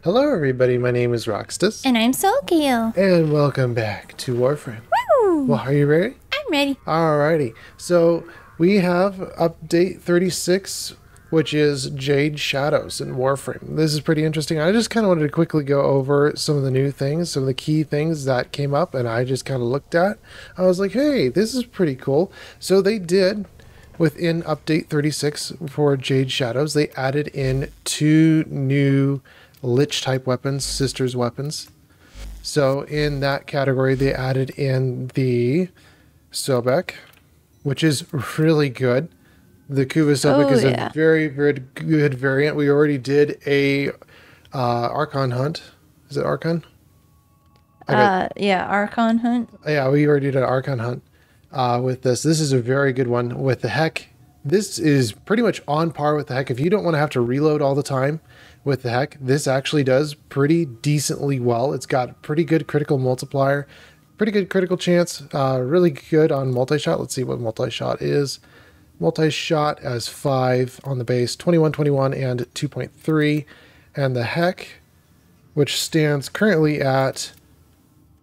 Hello everybody, my name is Roxtus, And I'm Soulkill. and welcome back to Warframe. Woo! Well, are you ready? I'm ready. Alrighty, so we have update 36, which is Jade Shadows in Warframe. This is pretty interesting. I just kind of wanted to quickly go over some of the new things, some of the key things that came up, and I just kind of looked at. I was like, hey, this is pretty cool. So they did, within update 36 for Jade Shadows, they added in 2 new Lich type weapons, sisters weapons. So in that category, they added in the Sobek, which is really good. The Kuva Sobek is a very, very good variant. We already did a Archon hunt. Is it Archon? Yeah, Archon hunt. Yeah, we already did an Archon hunt with this. This is a very good one with the Heck. This is pretty much on par with the Heck. If you don't want to have to reload all the time with the Heck, this actually does pretty decently well. It's got pretty good critical multiplier, pretty good critical chance, really good on multi-shot. Let's see what multi-shot is. Multi-shot as 5 on the base, 21, 21, and 2.3. And the Heck, which stands currently at...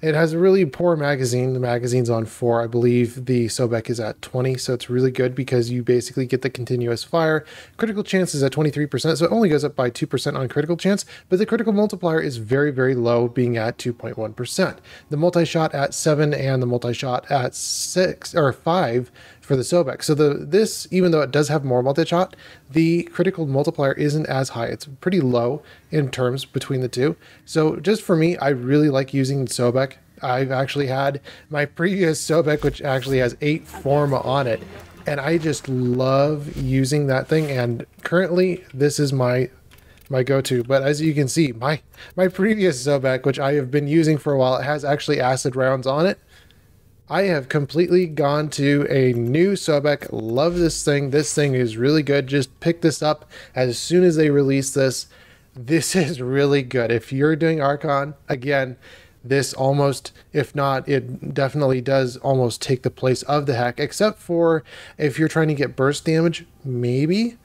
It has a really poor magazine. The magazine's on 4. I believe the Sobek is at 20, so it's really good because you basically get the continuous fire. Critical chance is at 23%, so it only goes up by 2% on critical chance, but the critical multiplier is very, very low, being at 2.1%. The multi-shot at 7 and the multi-shot at 6 or 5 for the Sobek. So this, even though it does have more multi-shot, the critical multiplier isn't as high. It's pretty low in terms between the two. So just for me, I really like using Sobek. I've actually had my previous Sobek, which actually has 8 Forma on it, and I just love using that thing. And currently, this is my go-to. But as you can see, my previous Sobek, which I have been using for a while, it has actually acid rounds on it. I have completely gone to a new Sobek. Love this thing. This thing is really good. Just pick this up as soon as they release this. This is really good. If you're doing Archon, again, this almost, if not, it definitely does almost take the place of the Heck, except for if you're trying to get burst damage, maybe.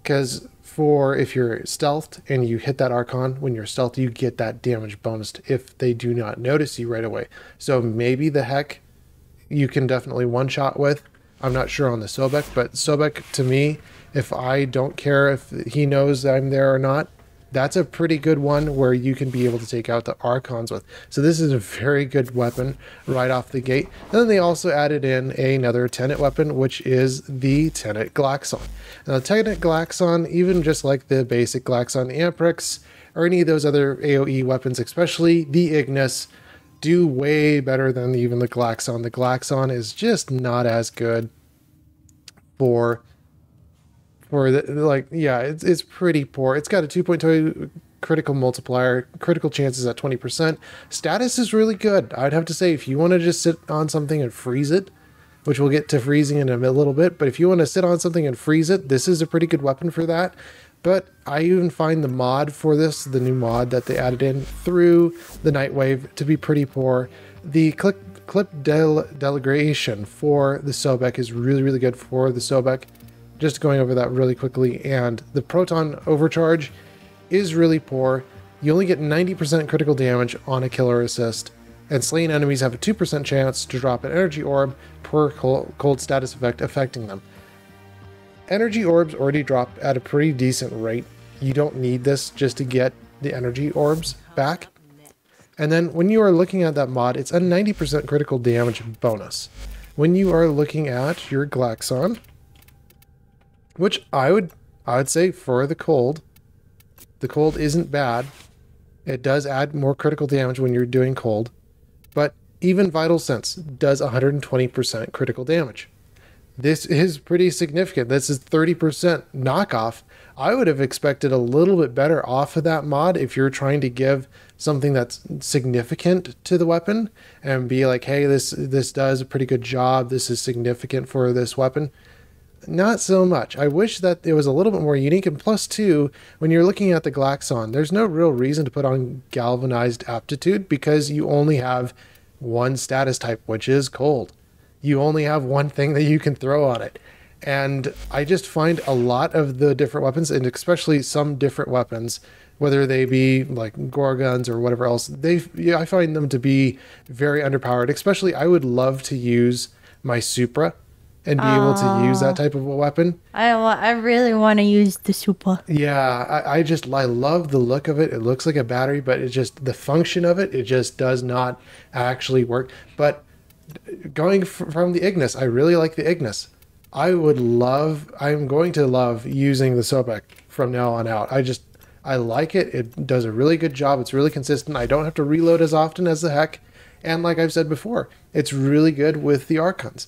Because if you're stealthed and you hit that Archon, when you're stealthed, you get that damage bonus if they do not notice you right away. So maybe the Heck you can definitely one-shot with. I'm not sure on the Sobek, but Sobek, to me, if I don't care if he knows I'm there or not, that's a pretty good one where you can be able to take out the Archons with. So this is a very good weapon right off the gate. And then they also added in another Tenet weapon, which is the Tenet Glaxion. Now the Tenet Glaxion, even just like the basic Glaxion Amprix, or any of those other AoE weapons, especially the Ignis, do way better than even the Glaxion. The Glaxion is just not as good it's pretty poor. It's got a 2.2 critical multiplier, critical chances at 20%. Status is really good. I'd have to say, if you want to just sit on something and freeze it, which we'll get to freezing in a little bit, but if you want to sit on something and freeze it, this is a pretty good weapon for that. But I even find the mod for this, the new mod that they added in through the Nightwave, to be pretty poor. The clip delegation for the Sobek is really, really good for the Sobek. Just going over that really quickly. And the proton overcharge is really poor. You only get 90% critical damage on a killer assist. And slain enemies have a 2% chance to drop an energy orb per cold status effect affecting them. Energy orbs already drop at a pretty decent rate. You don't need this just to get the energy orbs back. And then when you are looking at that mod, it's a 90% critical damage bonus. When you are looking at your Glaxion, which I would say for the cold isn't bad. It does add more critical damage when you're doing cold, but even Vital Sense does 120% critical damage. This is pretty significant. This is 30% knockoff. I would have expected a little bit better off of that mod if you're trying to give something that's significant to the weapon and be like, hey, this does a pretty good job. This is significant for this weapon. Not so much. I wish that it was a little bit more unique. And plus two, when you're looking at the Glaxion, there's no real reason to put on galvanized aptitude because you only have one status type, which is cold. You only have one thing that you can throw on it. And I just find a lot of the different weapons, and especially some different weapons, whether they be like gore guns or whatever else, I find them to be very underpowered. Especially, I would love to use my Supra and be able to use that type of a weapon. I really want to use the super. Yeah, I love the look of it. It looks like a battery, but it just, the function of it, it just does not actually work. But going from the Ignis, I really like the Ignis. I'm going to love using the Sobek from now on out. I like it. It does a really good job. It's really consistent. I don't have to reload as often as the Heck. And like I've said before, it's really good with the Archons.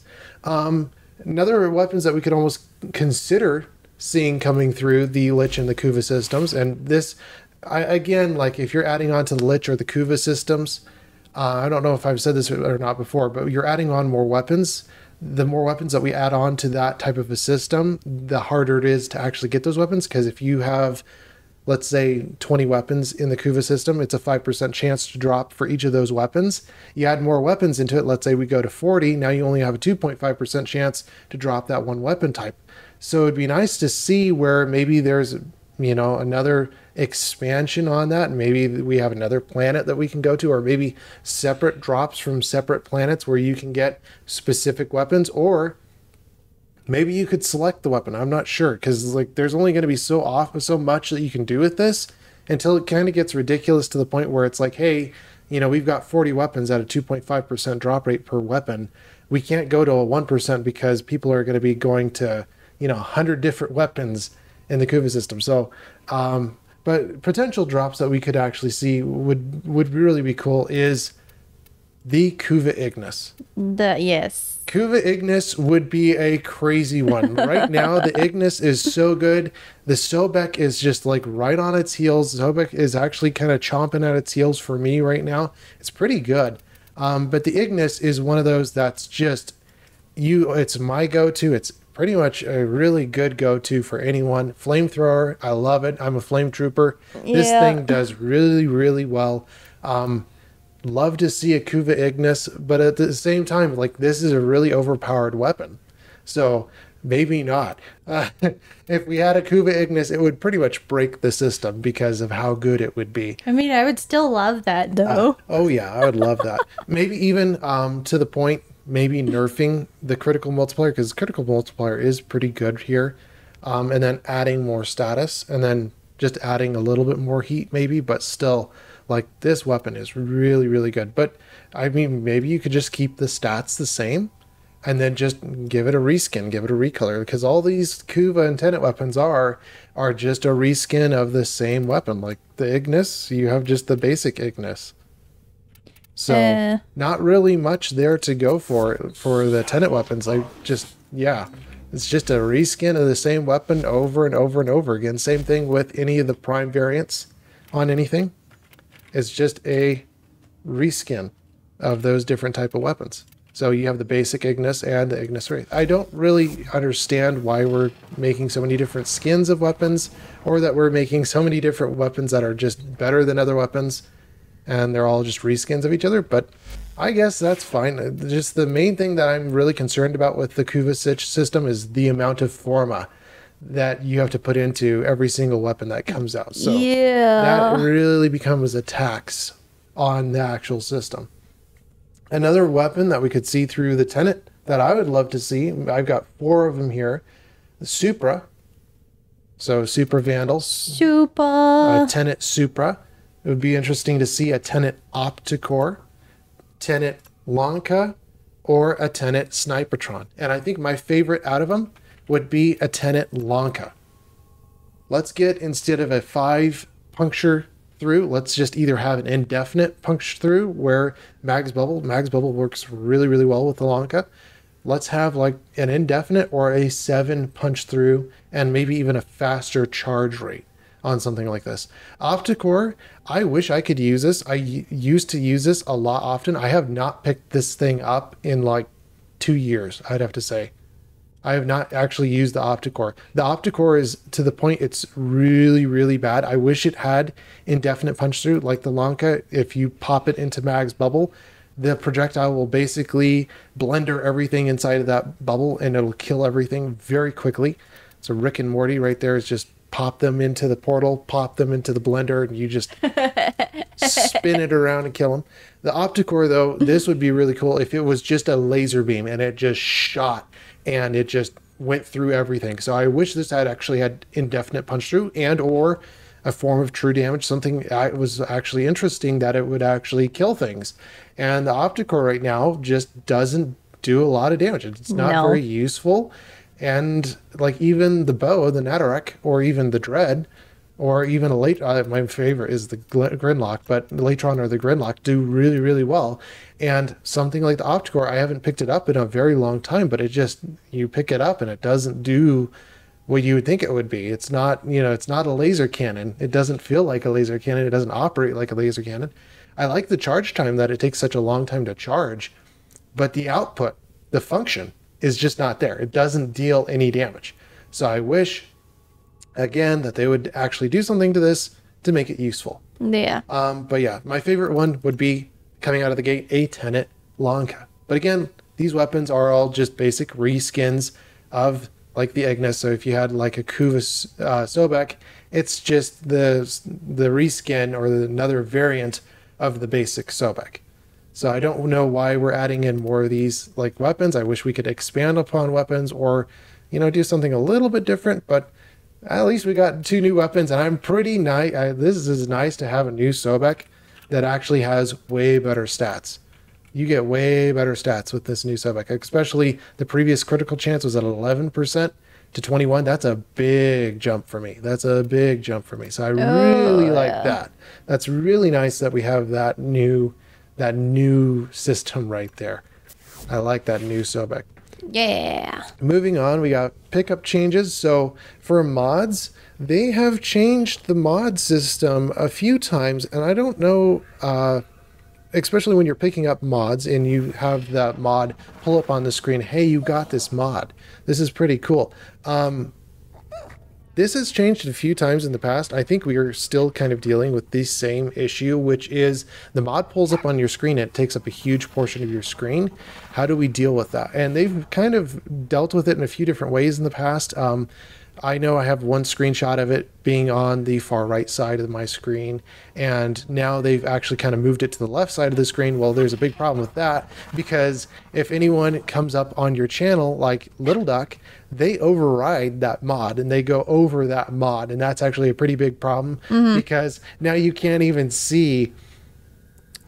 Another weapons that we could almost consider seeing coming through the Lich and the Kuva systems, and this, again, like if you're adding on to the Lich or the Kuva systems, I don't know if I've said this or not before, but you're adding on more weapons. The more weapons that we add on to that type of a system, the harder it is to actually get those weapons, because if you have, let's say, 20 weapons in the Kuva system, it's a 5% chance to drop for each of those weapons. You add more weapons into it, let's say we go to 40, now you only have a 2.5% chance to drop that one weapon type. So it'd be nice to see where maybe there's, another expansion on that. Maybe we have another planet that we can go to, or maybe separate drops from separate planets where you can get specific weapons, or maybe you could select the weapon. I'm not sure, because like there's only going to be so much that you can do with this until it kind of gets ridiculous to the point where it's like, hey, we've got 40 weapons at a 2.5% drop rate per weapon. We can't go to a 1% because people are going to be going to 100 different weapons in the Kuva system. So but potential drops that we could actually see would really be cool is the Kuva Ignis. Yes. Kuva Ignis would be a crazy one. Right now, the Ignis is so good. The Sobek is just like right on its heels. Sobek is actually kind of chomping at its heels for me right now. It's pretty good. But the Ignis is one of those that's just, it's my go-to. It's pretty much a really good go-to for anyone. Flamethrower, I love it. I'm a flame trooper. Yeah. This thing does really, really well. Love to see a Kuva Ignis, but at the same time, like, this is a really overpowered weapon. So maybe not. If we had a Kuva Ignis, it would pretty much break the system because of how good it would be. I mean, I would still love that though. Oh yeah, I would love that. Maybe even to the point, maybe nerfing the critical multiplier, because critical multiplier is pretty good here. And then adding more status, and then just adding a little bit more heat maybe, but still, like, this weapon is really, really good. But I mean, maybe you could just keep the stats the same and then just give it a reskin, give it a recolor, because all these Kuva and Tenet weapons are just a reskin of the same weapon. Like the Ignis, you have just the basic Ignis. So not really much there to go for the Tenet weapons. It's just a reskin of the same weapon over and over and over again. Same thing with any of the prime variants on anything. It's just a reskin of those different type of weapons. So you have the basic Ignis and the Ignis Wraith. I don't really understand why we're making so many different skins of weapons, or that we're making so many different weapons that are just better than other weapons, and they're all just reskins of each other. But I guess that's fine. Just the main thing that I'm really concerned about with the Kuva system is the amount of forma that you have to put into every single weapon that comes out. So that really becomes a tax on the actual system. Another weapon that we could see through the Tenet that I would love to see, I've got 4 of them here. The Supra. So Supra Vandals. Super. Tenet Supra. It would be interesting to see a Tenet Opticore, Tenet Lanka, or a Tenet Snipertron. And I think my favorite out of them would be a Tenet Lanka. Let's get, instead of a 5 puncture through, let's just either have an indefinite puncture through where Mags Bubble works really, really well with the Lanka. Let's have like an indefinite or a 7 punch through, and maybe even a faster charge rate on something like this. Opticore, I wish I could use this. I used to use this a lot often. I have not picked this thing up in like 2 years, I'd have to say. I have not actually used the Opticore. The Opticore is to the point it's really, really bad. I wish it had indefinite punch through like the Lanka. If you pop it into Mag's Bubble, the projectile will basically blender everything inside of that bubble, and it'll kill everything very quickly. So Rick and Morty right there is just pop them into the portal, pop them into the blender, and you just spin it around and kill them. The Opticore, though, this would be really cool if it was just a laser beam and it just shot and it just went through everything. So I wish this had actually had indefinite punch through and or a form of true damage, something that was actually interesting, that it would actually kill things. And the Opticore right now just doesn't do a lot of damage. It's not very useful. And like even the bow, the Natarek, or even the Dread, or even a late, my favorite is the Gridlock, but Latron or the Gridlock do really, really well. And something like the Opticore, I haven't picked it up in a very long time, but it just, you pick it up and it doesn't do what you would think it would be. It's not, you know, it's not a laser cannon. It doesn't feel like a laser cannon. It doesn't operate like a laser cannon. I like the charge time, that it takes such a long time to charge, but the output, the function, is just not there. It doesn't deal any damage. So I wish, again, that they would actually do something to this to make it useful. Yeah. But yeah, my favorite one would be, coming out of the gate, a Tenet Lanka. But again, these weapons are all just basic reskins of like the Ignis. So if you had like a Kuva Sobek, it's just the reskin or another variant of the basic Sobek. So I don't know why we're adding in more of these like weapons. I wish we could expand upon weapons, or, you know, do something a little bit different, but at least we got 2 new weapons, and I'm pretty nice. This is nice to have a new Sobek that actually has way better stats. You get way better stats with this new Sobek, especially the previous critical chance was at 11% to 21. That's a big jump for me. So I really like that. That's really nice that we have that new system right there. I like that new Sobek. Yeah. Moving on, we got pickup changes. So for mods, they have changed the mod system a few times, and I don't know, especially when you're picking up mods and you have that mod pull up on the screen, hey, you got this mod. This is pretty cool. This has changed a few times in the past. I think we are still kind of dealing with the same issue, which is the mod pulls up on your screen and it takes up a huge portion of your screen. How do we deal with that? And they've kind of dealt with it in a few different ways in the past. I know I have one screenshot of it being on the far right side of my screen, and now they've actually kind of moved it to the left side of the screen. Well, there's a big problem with that, because if anyone comes up on your channel like Little Duck, they override that mod and they go over that mod, and that's actually a pretty big problem, because now you can't even see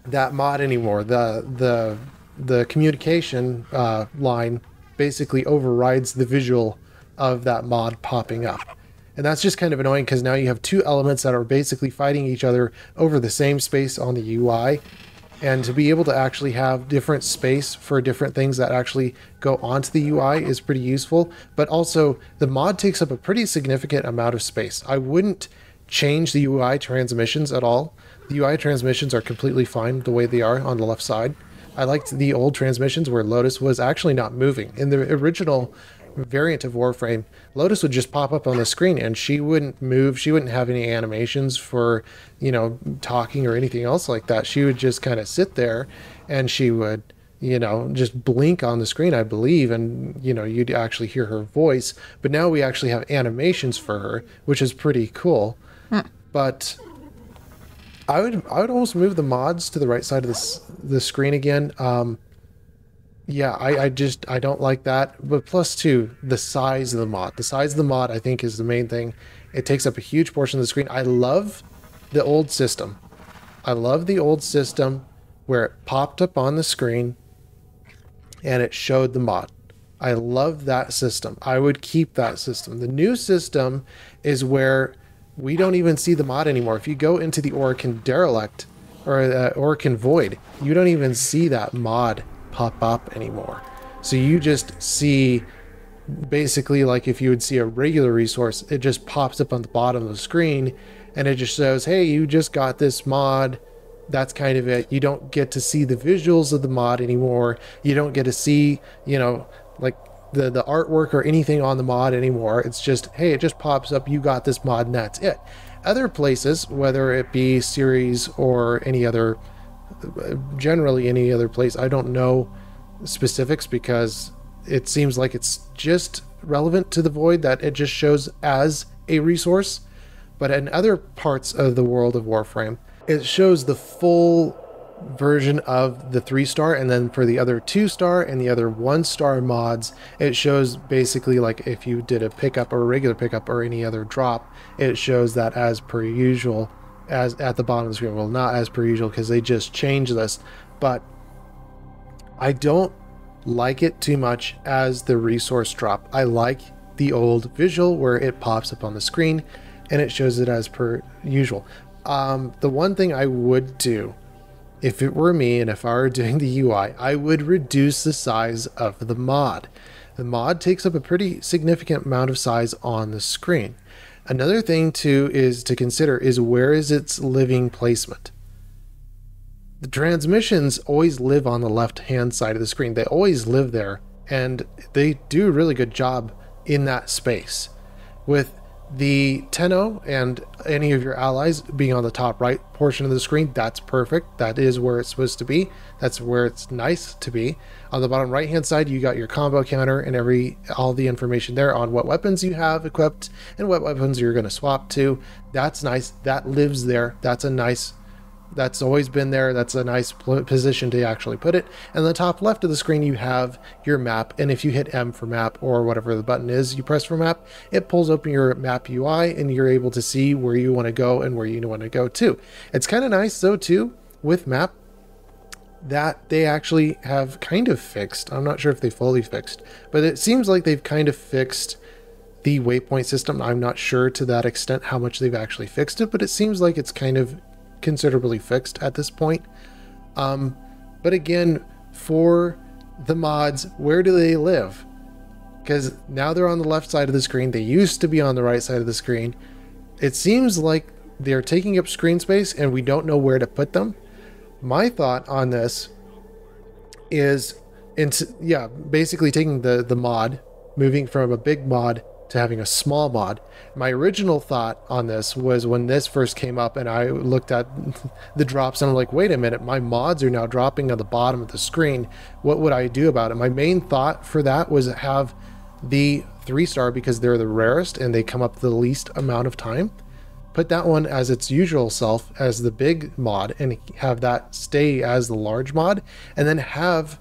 that mod anymore. The communication line basically overrides the visual of that mod popping up. And that's just kind of annoying, because now you have 2 elements that are basically fighting each other over the same space on the UI. And to be able to actually have different space for different things that actually go onto the UI is pretty useful. But also, the mod takes up a pretty significant amount of space. I wouldn't change the UI transmissions at all. The UI transmissions are completely fine the way they are on the left side. I liked the old transmissions where Lotus was actually not moving. In the original variant of Warframe, Lotus would just pop up on the screen and she wouldn't move. She wouldn't have any animations for, you know, talking or anything else like that. She would just kind of sit there and she would, you know, just blink on the screen, I believe, and, you know, you'd actually hear her voice. But now we actually have animations for her, which is pretty cool. But I would almost move the mods to the right side of the screen again. Yeah, I don't like that. But plus 2, the size of the mod. The size of the mod, I think, is the main thing. It takes up a huge portion of the screen. I love the old system. I love the old system where it popped up on the screen and it showed the mod. I love that system. I would keep that system. The new system is where we don't even see the mod anymore. If you go into the Orokin Derelict or the Orokin Void, you don't even see that mod pop up anymore. So you just see, basically like if you would see a regular resource, it just pops up on the bottom of the screen and it just says, hey, you just got this mod. That's kind of it. You don't get to see the visuals of the mod anymore. You don't get to see, you know, like the artwork or anything on the mod anymore. It's just, hey, it just pops up, you got this mod, and that's it. Other places, whether it be series or any other generally any other place. I don't know specifics because it seems like it's just relevant to the Void, that it just shows as a resource. But in other parts of the world of Warframe, it shows the full version of the 3-star, and then for the other 2-star and the other 1-star mods, it shows basically like if you did a pickup or a regular pickup or any other drop, it shows that as per usual, as at the bottom of the screen. Well, not as per usual because they just changed this, but I don't like it too much as the resource drop. I like the old visual where it pops up on the screen and it shows it as per usual. The one thing I would do, if it were me and if I were doing the UI, I would reduce the size of the mod. The mod takes up a pretty significant amount of size on the screen. Another thing too is to consider is where is its living placement. The transmissions always live on the left hand side of the screen. They always live there, and they do a really good job in that space. With the Tenno and any of your allies being on the top right portion of the screen, that's perfect. That is where it's supposed to be. That's where it's nice to be. On the bottom right hand side, you got your combo counter and all the information there on what weapons you have equipped and what weapons you're going to swap to. That's nice. That lives there. That's always been there. That's a nice position to actually put it. And the top left of the screen, you have your map. And if you hit M for map or whatever the button is you press for map, it pulls open your map UI and you're able to see where you want to go and where you want to go to. It's kind of nice though too with map that they actually have kind of fixed. I'm not sure if they fully fixed, but it seems like they've kind of fixed the waypoint system. I'm not sure to that extent how much they've actually fixed it, but it seems like it's kind of considerably fixed at this point. But again, for the mods, where do they live? Because now they're on the left side of the screen. They used to be on the right side of the screen. It seems like they're taking up screen space and we don't know where to put them. My thought on this is, basically taking the mod, moving from a big mod to having a small mod. My original thought on this was when this first came up and I looked at the drops and I'm like, wait a minute, my mods are now dropping on the bottom of the screen. What would I do about it? My main thought for that was have the 3-star, because they're the rarest and they come up the least amount of time. Put that one as its usual self as the big mod and have that stay as the large mod, and then have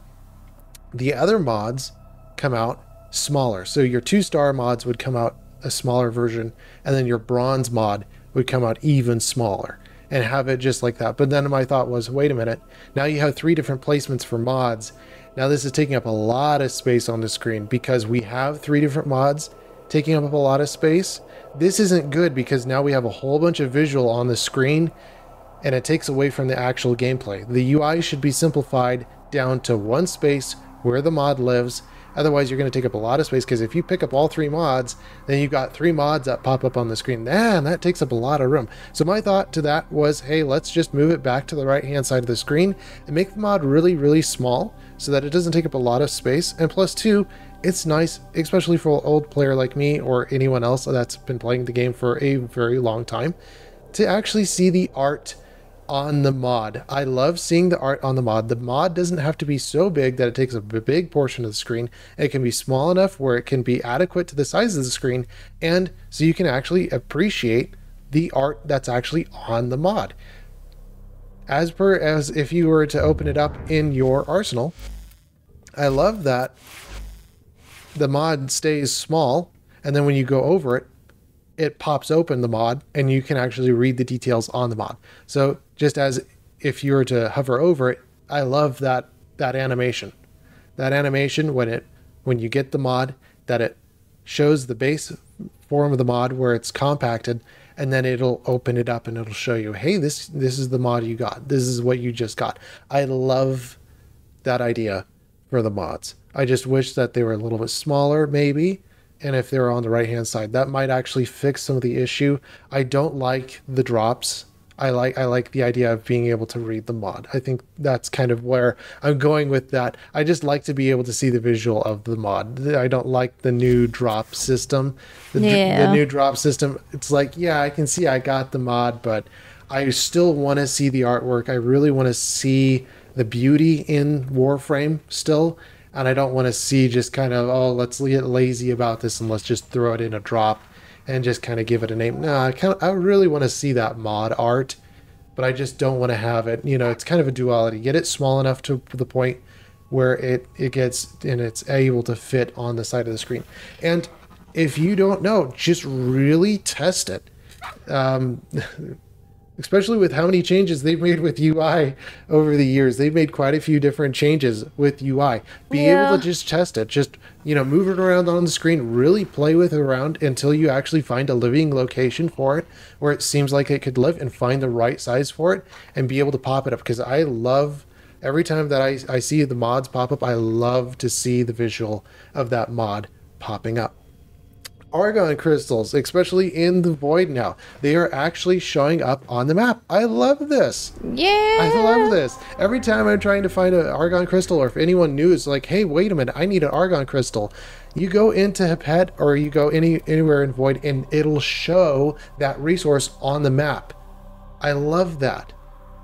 the other mods come out smaller. So your 2-star mods would come out a smaller version, and then your bronze mod would come out even smaller, and have it just like that. But then my thought was, wait a minute, now you have 3 different placements for mods. Now this is taking up a lot of space on the screen because we have 3 different mods taking up a lot of space. This isn't good because now we have a whole bunch of visual on the screen and it takes away from the actual gameplay. The UI should be simplified down to one space where the mod lives. Otherwise, you're going to take up a lot of space, because if you pick up all 3 mods, then you've got 3 mods that pop up on the screen. Man, that takes up a lot of room. So my thought to that was, hey, let's just move it back to the right-hand side of the screen and make the mod really, really small so that it doesn't take up a lot of space. And plus 2, it's nice, especially for an old player like me or anyone else that's been playing the game for a very long time, to actually see the art on the mod. I love seeing the art on the mod. The mod doesn't have to be so big that it takes up a big portion of the screen. It can be small enough where it can be adequate to the size of the screen, and so you can actually appreciate the art that's actually on the mod. As if you were to open it up in your arsenal, I love that the mod stays small, and then when you go over it, it pops open the mod and you can actually read the details on the mod. So just as if you were to hover over it, I love that animation. That animation when you get the mod, that it shows the base form of the mod where it's compacted, and then it'll open it up and it'll show you, hey, this is the mod you got. This is what you just got. I love that idea for the mods. I just wish that they were a little bit smaller, maybe. And if they're on the right hand side, that might actually fix some of the issue. I don't like the drops. I like the idea of being able to read the mod. I think that's kind of where I'm going with that. I just like to be able to see the visual of the mod. I don't like the new drop system. The new drop system, it's like, yeah, I can see I got the mod, but I still want to see the artwork. I really want to see the beauty in Warframe still. And I don't want to see just kind of, oh, let's get lazy about this and let's just throw it in a drop and just kind of give it a name. No, I really want to see that mod art, but I just don't want to have it. You know, it's kind of a duality. Get it small enough to the point where it gets and it's able to fit on the side of the screen. And if you don't know, just really test it. Especially with how many changes they've made with UI over the years. They've made quite a few different changes with UI. Be able to just test it. Just, you know, move it around on the screen. Really play with it around until you actually find a living location for it where it seems like it could live, and find the right size for it and be able to pop it up. Because I love, every time that I see the mods pop up, I love to see the visual of that mod popping up. Argon crystals, especially in the void now, they are actually showing up on the map. I love this. Yeah, I love this. Every time I'm trying to find an argon crystal, or if anyone new is like, hey, wait a minute, I need an argon crystal, you go into Hepet or you go anywhere in void and it'll show that resource on the map. I love that.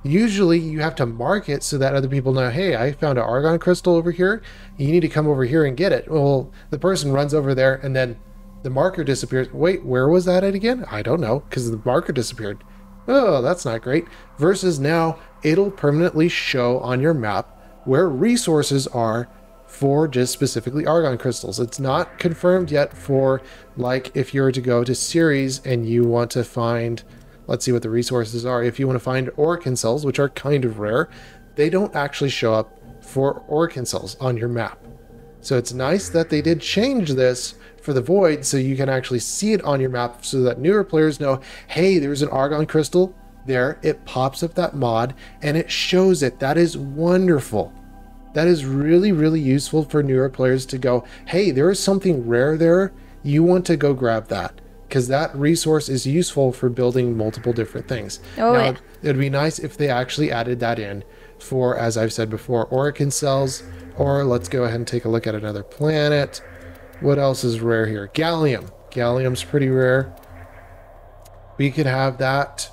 Usually you have to mark it so that other people know, hey, I found an argon crystal over here, you need to come over here and get it. Well, the person runs over there and then the marker disappears. Wait, where was that at again? I don't know, because the marker disappeared. Oh, that's not great. Versus now, it'll permanently show on your map where resources are for just specifically argon crystals. It's not confirmed yet for, like, if you were to go to series and you want to find, let's see what the resources are. If you want to find Orokin cells, which are kind of rare, they don't actually show up for Orokin cells on your map. So it's nice that they did change this for the void, so you can actually see it on your map, so that newer players know, hey, there's an argon crystal there. It pops up that mod and it shows it. That is wonderful. That is really, really useful for newer players to go, hey, there is something rare there. You want to go grab that, because that resource is useful for building multiple different things. Oh, now, it'd be nice if they actually added that in for, as I've said before, Orokin cells. Or let's go ahead and take a look at another planet. What else is rare here? Gallium. Gallium's pretty rare. We could have that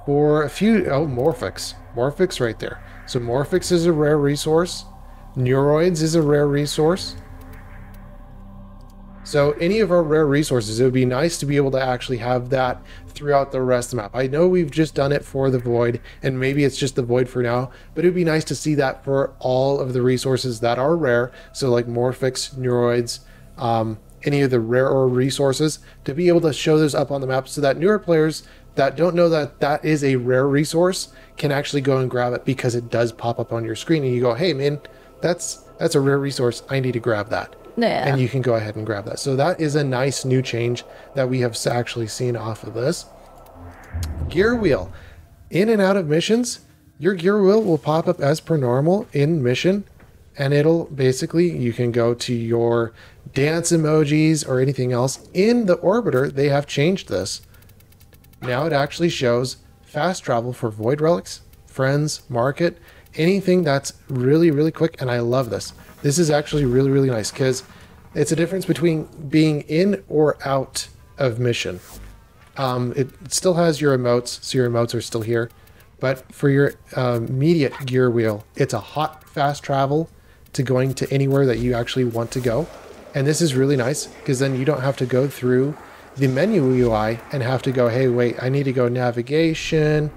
for a few. Oh, Morphix. Morphix right there. So Morphix is a rare resource. Neuroids is a rare resource. So any of our rare resources, it would be nice to be able to actually have that throughout the rest of the map. I know we've just done it for the void, and maybe it's just the void for now, but it would be nice to see that for all of the resources that are rare. So like Morphix, Neuroids, any of the rarer resources, to be able to show those up on the map so that newer players that don't know that that is a rare resource can actually go and grab it, because it does pop up on your screen and you go, hey man, that's a rare resource, I need to grab that. Yeah. And you can go ahead and grab that. So that is a nice new change that we have actually seen off of this. Gear wheel. In and out of missions, your gear wheel will pop up as per normal in mission, and it'll basically, you can go to your dance emojis or anything else. In the orbiter, they have changed this. Now it actually shows fast travel for void relics, friends, market, anything that's really, really quick. And I love this. This is actually really, really nice, because it's a difference between being in or out of mission. It still has your emotes, so your emotes are still here. But for your immediate gear wheel, it's a hot, fast travel to going to anywhere that you actually want to go. And this is really nice, because then you don't have to go through the menu UI and have to go, hey, wait, I need to go navigation.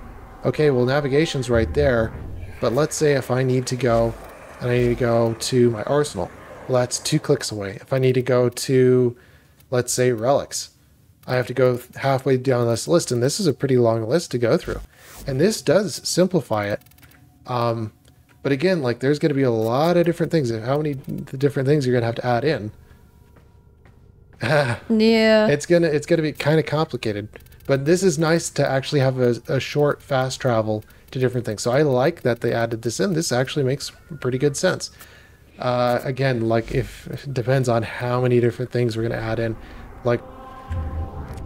Okay, well, navigation's right there. But let's say if I need to go, and I need to go to my arsenal, well, that's 2 clicks away. If I need to go to, let's say, relics, I have to go halfway down this list, and this is a pretty long list to go through. And this does simplify it. But again, like, there's going to be a lot of different things. How many different things you're going to have to add in? Yeah. It's gonna be kind of complicated. But this is nice to actually have a short, fast travel to different things. So I like that they added this in. This actually makes pretty good sense. Again, like, it depends on how many different things we're going to add in. Like,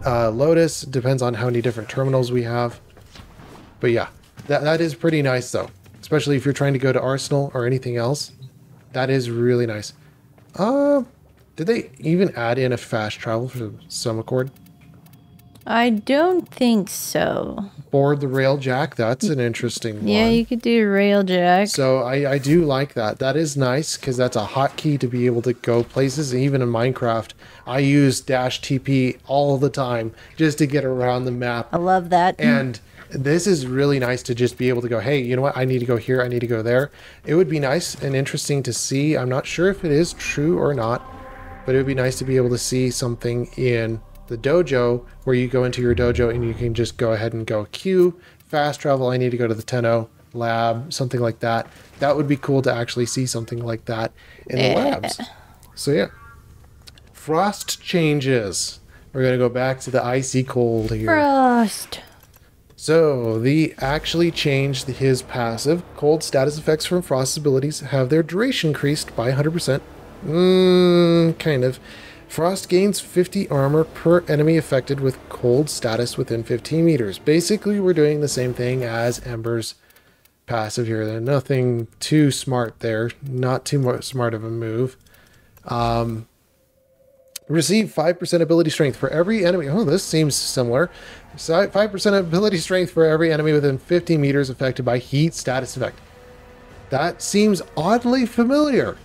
Lotus depends on how many different terminals we have. But yeah, that is pretty nice though. Especially if you're trying to go to Arsenal or anything else. That is really nice. Did they even add in a fast travel for some accord? I don't think so. Board the rail jack. That's an interesting one. Yeah, you could do railjack. So I do like that. That is nice because that's a hotkey to be able to go places. And even in Minecraft, I use -TP all the time just to get around the map. I love that. And this is really nice to just be able to go, hey, you know what? I need to go here. I need to go there. It would be nice and interesting to see. I'm not sure if it is true or not, but it would be nice to be able to see something in the dojo where you go into your dojo and you can just go ahead and go queue, fast travel. I need to go to the Tenno lab, something like that. That would be cool to actually see something like that in the labs. So yeah. Frost changes. We're going to go back to the icy cold here. Frost. So, the actually changed his passive. Cold status effects from Frost's abilities have their duration increased by 100%. Kind of. Frost gains 50 armor per enemy affected with cold status within 15 meters. Basically, we're doing the same thing as Ember's passive here. There's nothing too smart there. Not too smart of a move. Receive 5% ability strength for every enemy. Oh, this seems similar. 5% ability strength for every enemy within 50 meters affected by heat status effect. That seems oddly familiar.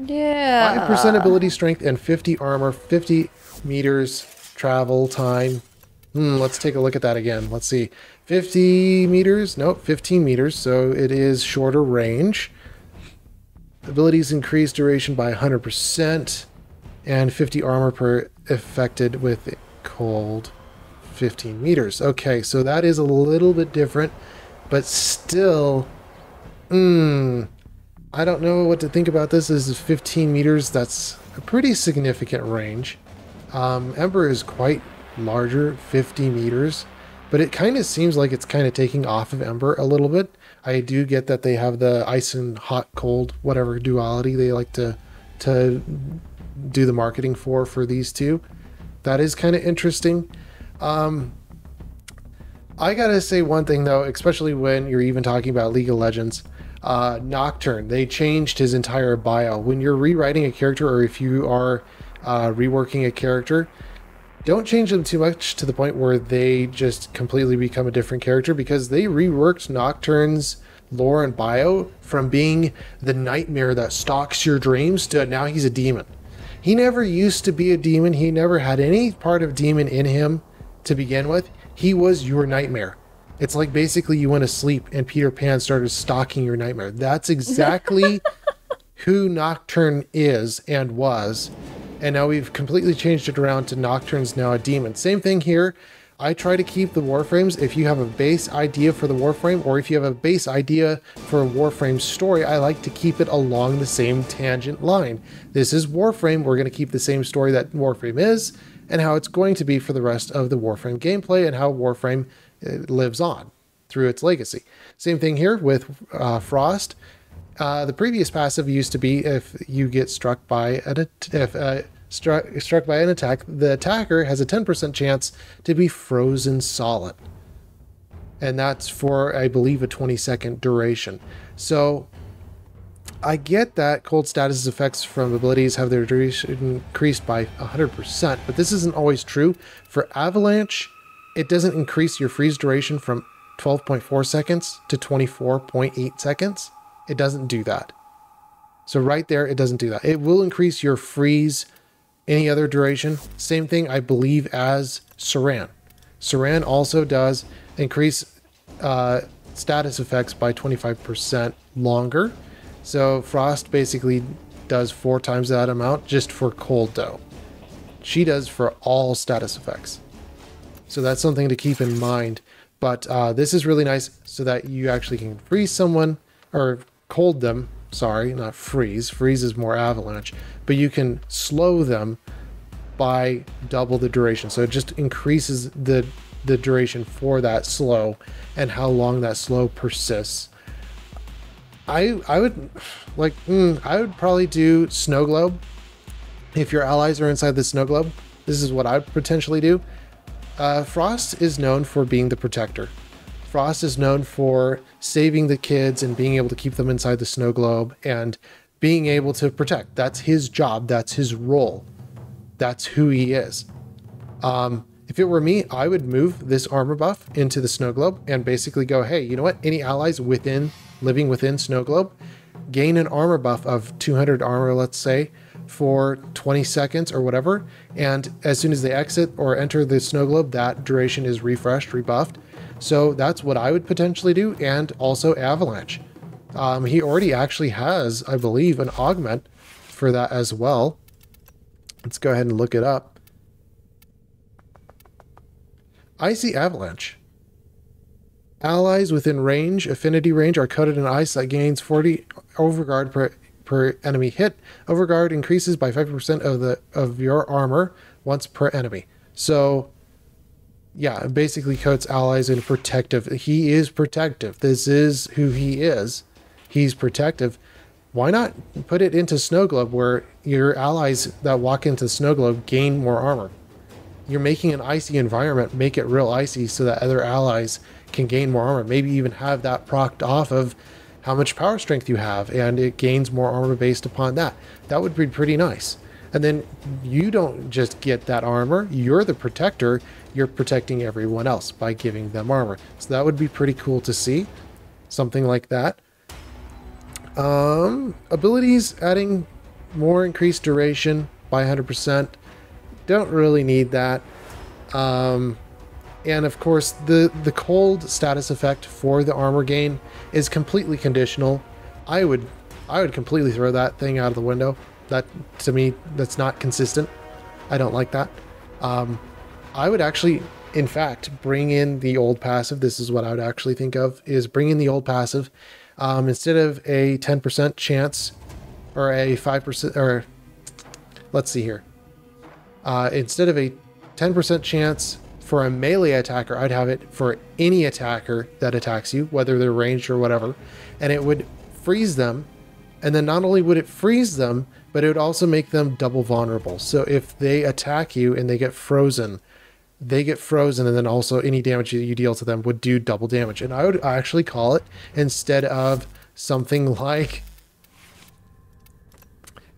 Yeah. 5% ability strength and 50 armor, 50 meters travel time. Let's take a look at that again. Let's see. 50 meters? Nope, 15 meters. So it is shorter range. Abilities increase duration by 100%. And 50 armor per affected with cold 15 meters. Okay, so that is a little bit different, but still, I don't know what to think about this. This is 15 meters. That's a pretty significant range. Ember is quite larger, 50 meters, but it kind of seems like it's kind of taking off of Ember a little bit. I do get that they have the ice and hot, cold, whatever duality they like to do the marketing for these two. That is kind of interesting. I gotta say one thing though, especially when you're even talking about League of Legends, Nocturne, they changed his entire bio. When you're rewriting a character or if you are reworking a character, don't change them too much to the point where they just completely become a different character, because they reworked Nocturne's lore and bio from being the nightmare that stalks your dreams to now he's a demon. He never used to be a demon. He never had any part of demon in him to begin with. He was your nightmare. It's like basically you went to sleep and Peter Pan started stalking your nightmare. That's exactly who Nocturne is and was. And now we've completely changed it around to Nocturne's now a demon. Same thing here. I try to keep the Warframes. If you have a base idea for the Warframe, or if you have a base idea for a Warframe story, I like to keep it along the same tangent line. This is Warframe. We're going to keep the same story that Warframe is, and how it's going to be for the rest of the Warframe gameplay, and how Warframe lives on through its legacy. Same thing here with Frost. The previous passive used to be if you get struck by struck by an attack, the attacker has a 10% chance to be frozen solid. And that's for, I believe, a 20-second duration. So I get that cold status effects from abilities have their duration increased by 100%, but this isn't always true. For Avalanche, it doesn't increase your freeze duration from 12.4 seconds to 24.8 seconds. It doesn't do that. So right there, it doesn't do that. It will increase your freeze any other duration. Same thing, I believe, as Saran. Saran also does increase status effects by 25% longer. So Frost basically does 4 times that amount just for cold though. She does for all status effects. So that's something to keep in mind. But this is really nice so that you actually can freeze someone, or cold them. Sorry, not freeze. Freeze is more Avalanche. But you can slow them by double the duration. So it just increases the duration for that slow and how long that slow persists. I would like, I would probably do Snow Globe. If your allies are inside the Snow Globe, this is what I would potentially do. Frost is known for being the protector. Frost is known for saving the kids and being able to keep them inside the snow globe and being able to protect. That's his job. That's his role. That's who he is. If it were me, I would move this armor buff into the snow globe and basically go, hey, you know what? Any allies living within snow globe gain an armor buff of 200 armor, let's say, for 20 seconds or whatever. And as soon as they exit or enter the snow globe, that duration is refreshed, rebuffed. So that's what I would potentially do. And also Avalanche. He already actually has, I believe, an augment for that as well. Let's go ahead and look it up. Icy Avalanche. Allies within range, affinity range, are coated in ice that gains 40 overguard per enemy hit. Overguard increases by 50% of your armor once per enemy. So, yeah, it basically coats allies in protective. He is protective. This is who he is. He's protective. Why not put it into Snow Globe where your allies that walk into Snow Globe gain more armor? You're making an icy environment, make it real icy so that other allies can gain more armor. Maybe even have that procced off of how much power strength you have, and it gains more armor based upon that. That would be pretty nice. And then you don't just get that armor, you're the protector, you're protecting everyone else by giving them armor. So that would be pretty cool to see. Something like that. Abilities, adding more increased duration by 100%. Don't really need that. And of course, the cold status effect for the armor gain is completely conditional. I would completely throw that thing out of the window. That, to me, that's not consistent. I don't like that. I would actually, in fact, bring in the old passive. This is what I would actually think of, is bring in the old passive. Instead of a 10% chance or a 5%, or let's see here. Instead of a 10% chance for a melee attacker, I'd have it for any attacker that attacks you, whether they're ranged or whatever, and it would freeze them. And then not only would it freeze them, but it would also make them double vulnerable. So if they attack you and they get frozen, and then also any damage that you deal to them would do double damage. And I would actually call it, instead of something like,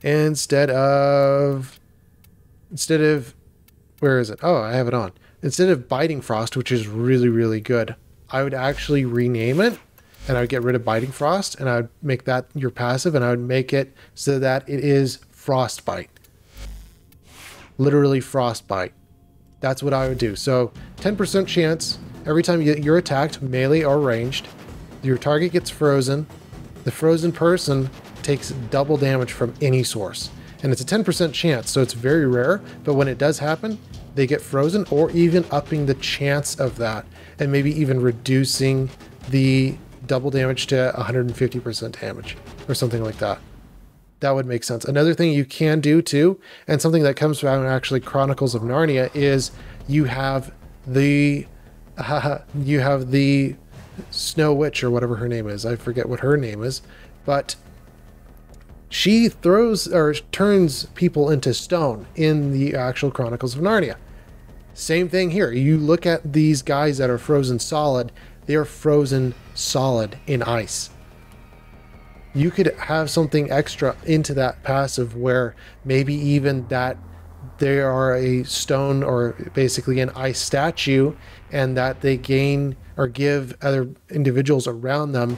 instead of, where is it? Oh, I have it on. Instead of Biting Frost, which is really, really good, I would actually rename it, and I would get rid of Biting Frost, and I would make that your passive, and I would make it so that it is Frostbite. Literally Frostbite. That's what I would do. So 10% chance every time you're attacked, melee or ranged, your target gets frozen. The frozen person takes double damage from any source. And it's a 10% chance, so it's very rare. But when it does happen, they get frozen, or even upping the chance of that, and maybe even reducing the double damage to 150% damage or something like that. That would make sense. Another thing you can do too, and something that comes from actually Chronicles of Narnia, is you have the Snow Witch, or whatever her name is. I forget what her name is, but she throws or turns people into stone in the actual Chronicles of Narnia. Same thing here. You look at these guys that are frozen solid, they are frozen solid in ice. You could have something extra into that passive where maybe even that they are a stone or basically an ice statue, and that they gain or give other individuals around them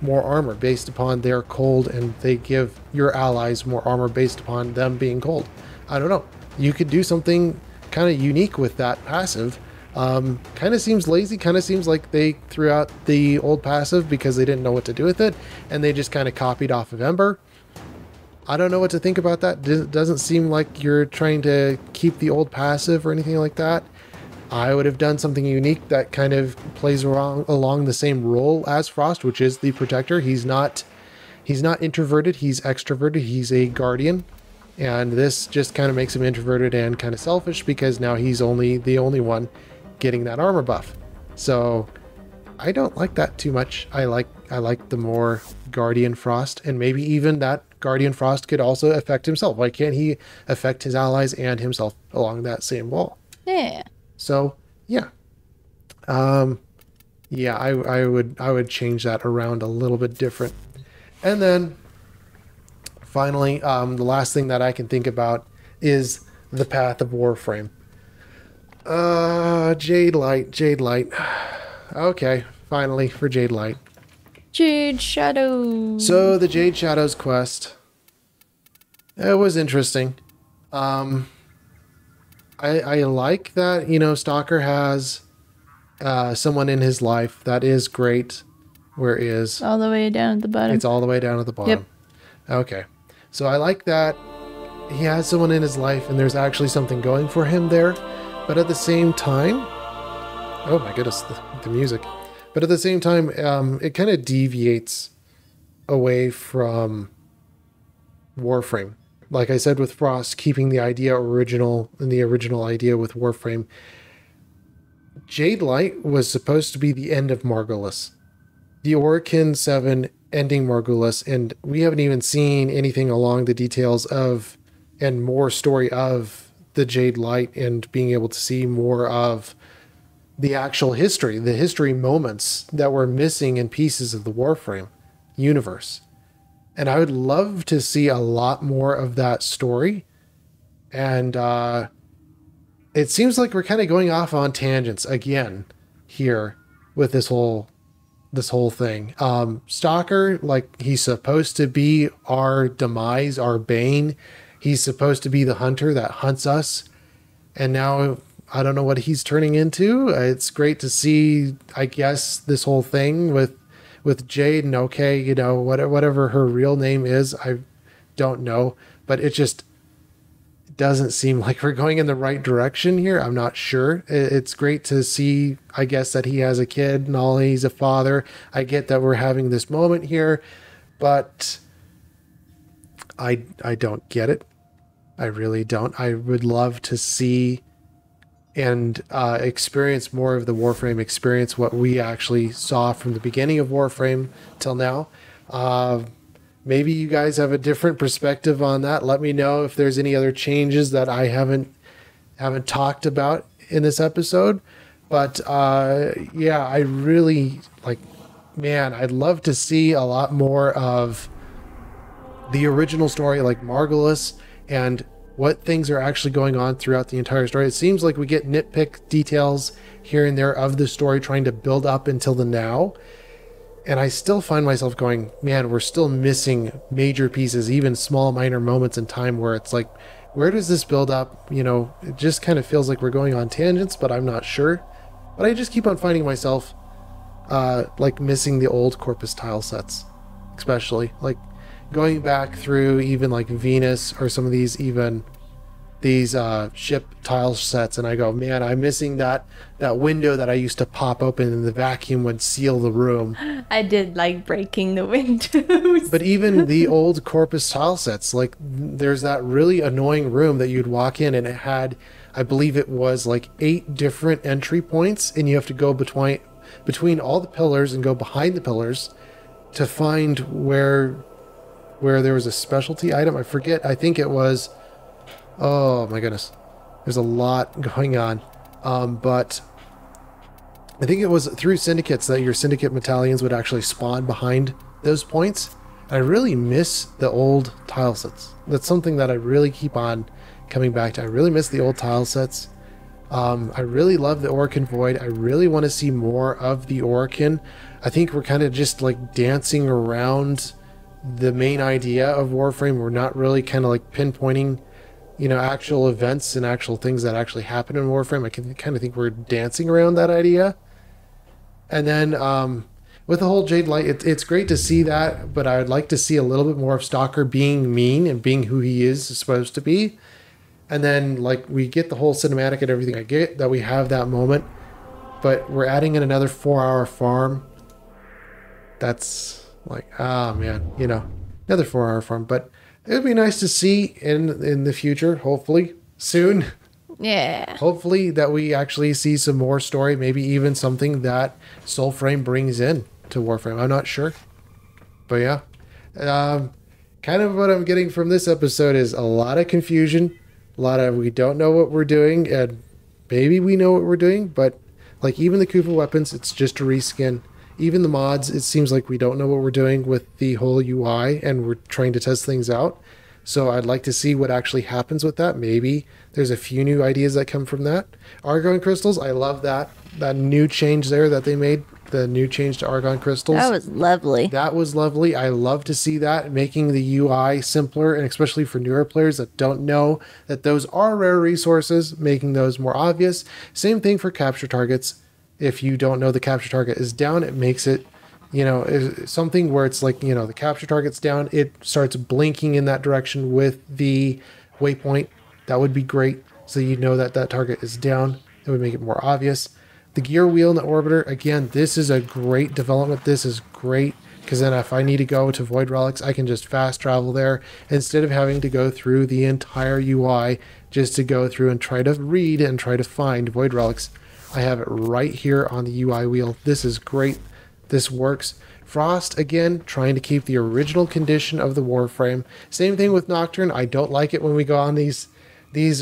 more armor based upon their cold, and they give your allies more armor based upon them being cold. I don't know. You could do something kind of unique with that passive. Kind of seems lazy, kind of seems like they threw out the old passive because they didn't know what to do with it, and they just kind of copied off of Ember. I don't know what to think about that. It doesn't seem like you're trying to keep the old passive or anything like that. I would have done something unique that kind of plays along the same role as Frost, which is the protector. He's not introverted, he's extroverted, he's a guardian. And this just kind of makes him introverted and kind of selfish, because now he's the only one getting that armor buff. So I don't like that too much. I like the more Guardian Frost, and maybe even that Guardian Frost could also affect himself. Why can't he affect his allies and himself along that same wall? Yeah. So yeah. Yeah, I would change that around a little bit different. And then finally, the last thing that I can think about is the path of Warframe. Jade Light, Jade Light. Okay, finally for Jade Light. Jade Shadow. So the Jade Shadows quest. It was interesting. I like that, you know, Stalker has someone in his life. That is great. Where is? All the way down at the bottom. It's all the way down at the bottom. Yep. Okay. So I like that he has someone in his life and there's actually something going for him there. But at the same time, oh my goodness, the music. But at the same time, it kind of deviates away from Warframe. Like I said with Frost, keeping the idea original and the original idea with Warframe. Jade Light was supposed to be the end of Margulis. The Orokin 7 ending Margulis, and we haven't even seen anything along the details of and more story of the Jade Light and being able to see more of the actual history, the history moments that were missing in pieces of the Warframe universe. And I would love to see a lot more of that story. And it seems like we're kind of going off on tangents again here with this whole thing. Stalker, like, he's supposed to be our demise, our bane. He's supposed to be the hunter that hunts us. And now I don't know what he's turning into. It's great to see, I guess, this whole thing with Jade, and okay, you know, whatever her real name is, I don't know, but it just doesn't seem like we're going in the right direction here. I'm not sure. It's great to see, I guess, that he has a kid and all, he's a father. I get that we're having this moment here, but I don't get it. I really don't. I would love to see and experience more of the Warframe experience, what we actually saw from the beginning of Warframe till now. Maybe you guys have a different perspective on that. Let me know if there's any other changes that I haven't talked about in this episode. But yeah, I really man, I'd love to see a lot more of the original story, like Margulis, and what things are actually going on throughout the entire story. It seems like we get nitpick details here and there of the story trying to build up until the now. And I still find myself going, man, we're still missing major pieces, even small minor moments in time where it's like, where does this build up? You know, it just kind of feels like we're going on tangents, but I'm not sure. But I just keep on finding myself like missing the old Corpus tile sets, especially like going back through even like Venus or some of these ship tile sets, and I go, man, I'm missing that window that I used to pop open and the vacuum would seal the room. I did like breaking the windows. But even the old Corpus tile sets, like there's that really annoying room that you'd walk in and it had, I believe it was like 8 different entry points, and you have to go between all the pillars and go behind the pillars to find where there was a specialty item. I forget. I think it was, oh my goodness, there's a lot going on. But I think it was through syndicates that your syndicate battalions would actually spawn behind those points. I really miss the old tile sets. That's something that I really keep on coming back to. I really miss the old tile sets. I really love the Orokin Void. I really want to see more of the Orokin. I think we're kind of just like dancing around the main idea of Warframe. We're not really kind of like pinpointing, you know, actual events and actual things that actually happen in Warframe. I can kind of think we're dancing around that idea. And then with the whole Jade Light, it's great to see that, but I would like to see a little bit more of Stalker being mean and being who he is supposed to be. And then like we get the whole cinematic and everything. I get that we have that moment, but we're adding in another 4-hour farm. That's like, ah, man, you know, another 4-hour farm. But it would be nice to see in the future, hopefully soon. Yeah. Hopefully that we actually see some more story, maybe even something that Soulframe brings in to Warframe. I'm not sure. But yeah. Kind of what I'm getting from this episode is a lot of confusion. A lot of we don't know what we're doing, and maybe we know what we're doing, but like even the Kuva weapons, it's just a reskin. Even the mods, it seems like we don't know what we're doing with the whole UI, and we're trying to test things out. So I'd like to see what actually happens with that. Maybe there's a few new ideas that come from that. Argon crystals, I love that. That new change there that they made, the new change to argon crystals. That was lovely. That was lovely. I love to see that, making the UI simpler, and especially for newer players that don't know that those are rare resources, making those more obvious. Same thing for capture targets. If you don't know the capture target is down, it makes it, you know, something where it's like, you know, the capture target's down, it starts blinking in that direction with the waypoint. That would be great. So you know that that target is down. It would make it more obvious. The gear wheel and the orbiter, again, this is a great development. This is great because then if I need to go to Void Relics, I can just fast travel there instead of having to go through the entire UI just to go through and try to read and try to find Void Relics. I have it right here on the UI wheel. This is great. This works. Frost, again, trying to keep the original condition of the Warframe. Same thing with Nocturne. I don't like it when we go on these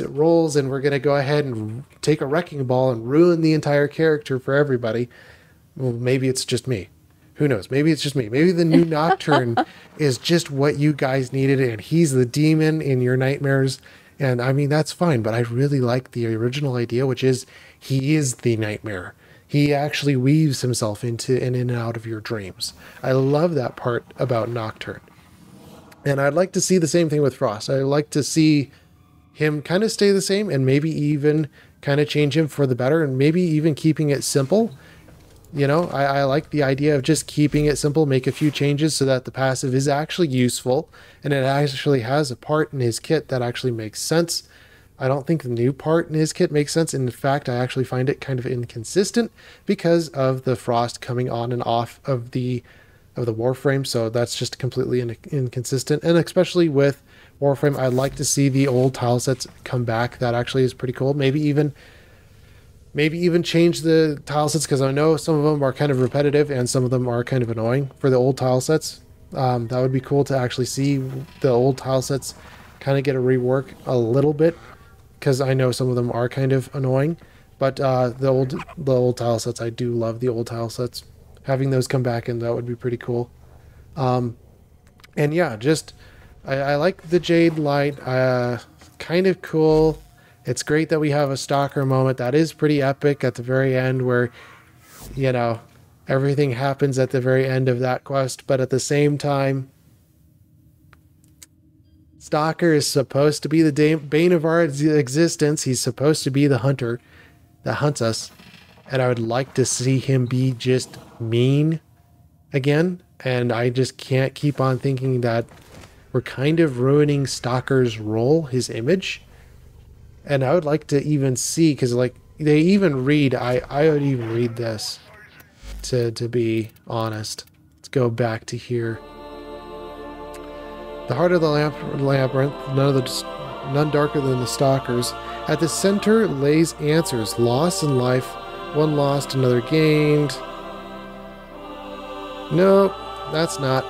rolls and we're going to go ahead and take a wrecking ball and ruin the entire character for everybody. Well, maybe it's just me. Who knows? Maybe it's just me. Maybe the new Nocturne is just what you guys needed and he's the demon in your nightmares. And I mean, that's fine, but I really like the original idea, which is he is the nightmare. He actually weaves himself into in and out of your dreams. I love that part about Nocturne. And I'd like to see the same thing with Frost. I'd like to see him kind of stay the same and maybe even kind of change him for the better and maybe even keeping it simple. You know, I like the idea of just keeping it simple, make a few changes so that the passive is actually useful and it actually has a part in his kit that actually makes sense. I don't think the new part in his kit makes sense. In fact, I actually find it kind of inconsistent because of the Frost coming on and off of the Warframe. So that's just completely inconsistent. And especially with Warframe, I'd like to see the old tile sets come back. That actually is pretty cool. Maybe even change the tile sets because I know some of them are kind of repetitive and some of them are kind of annoying for the old tile sets. That would be cool to actually see the old tile sets kind of get a rework a little bit because I know some of them are kind of annoying. But the old tile sets, I do love the old tile sets. Having those come back in, that would be pretty cool. And yeah, just I like the Jade light. Kind of cool. It's great that we have a stalker moment. That is pretty epic at the very end where, you know, everything happens at the very end of that quest. But at the same time, Stalker is supposed to be the bane of our existence. He's supposed to be the hunter that hunts us. And I would like to see him be just mean again. And I just can't keep on thinking that we're kind of ruining Stalker's role, his image. And I would like to even see, because like they even read, I would even read this to be honest. Let's go back to here. The heart of the labyrinth, none darker than the stalkers. At the center lays answers, loss in life, one lost, another gained. No, that's not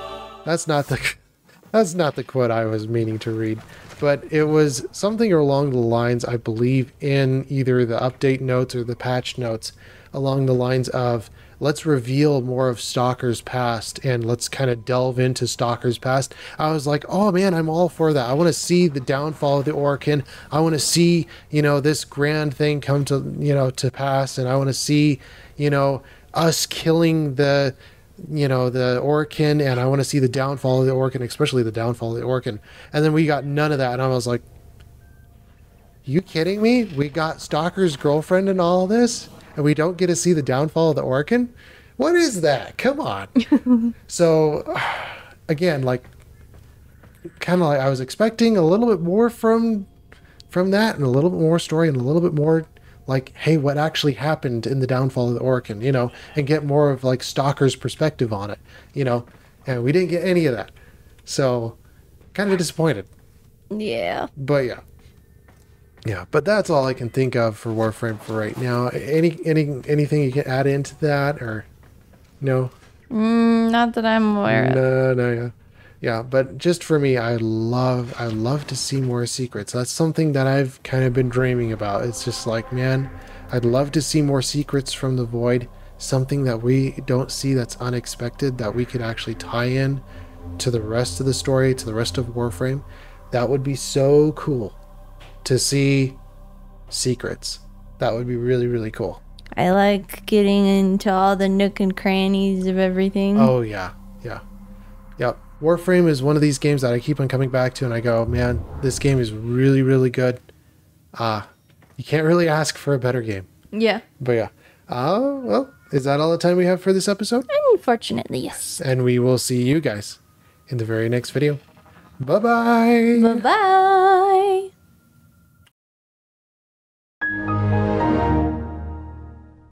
the quote I was meaning to read. But it was something along the lines, I believe, in either the update notes or the patch notes, along the lines of, let's reveal more of Stalker's past and let's kind of delve into Stalker's past. I was like, oh man, I'm all for that. I want to see the downfall of the Orokin. I want to see, you know, this grand thing come to, you know, to pass. And I want to see, you know, us killing the Orokin, and I want to see the downfall of the Orokin, especially the downfall of the Orokin. And then we got none of that, and I was like, you kidding me? We got Stalker's girlfriend and all this, and we don't get to see the downfall of the Orokin? What is that? Come on. So, again, like, kind of like I was expecting a little bit more from that, and a little bit more story, and a little bit more like, hey, what actually happened in the downfall of the Orokin, you know, and get more of like Stalker's perspective on it, you know, and we didn't get any of that. So kind of disappointed. Yeah. But yeah, but that's all I can think of for Warframe for right now. Anything you can add into that or no? Not that I'm aware of. No. Yeah, but just for me, I love to see more secrets. That's something that I've kind of been dreaming about. It's just like, man, I'd love to see more secrets from the Void. Something that we don't see that's unexpected that we could actually tie in to the rest of the story, to the rest of Warframe. That would be so cool to see secrets. That would be really, really cool. I like getting into all the nook and crannies of everything. Oh, yeah. Yeah. Yep. Warframe is one of these games that I keep on coming back to, and I go, man, this game is really, really good. You can't really ask for a better game. Yeah. But yeah. Well, is that all the time we have for this episode? Unfortunately, yes. And we will see you guys in the very next video. Bye-bye. Bye-bye.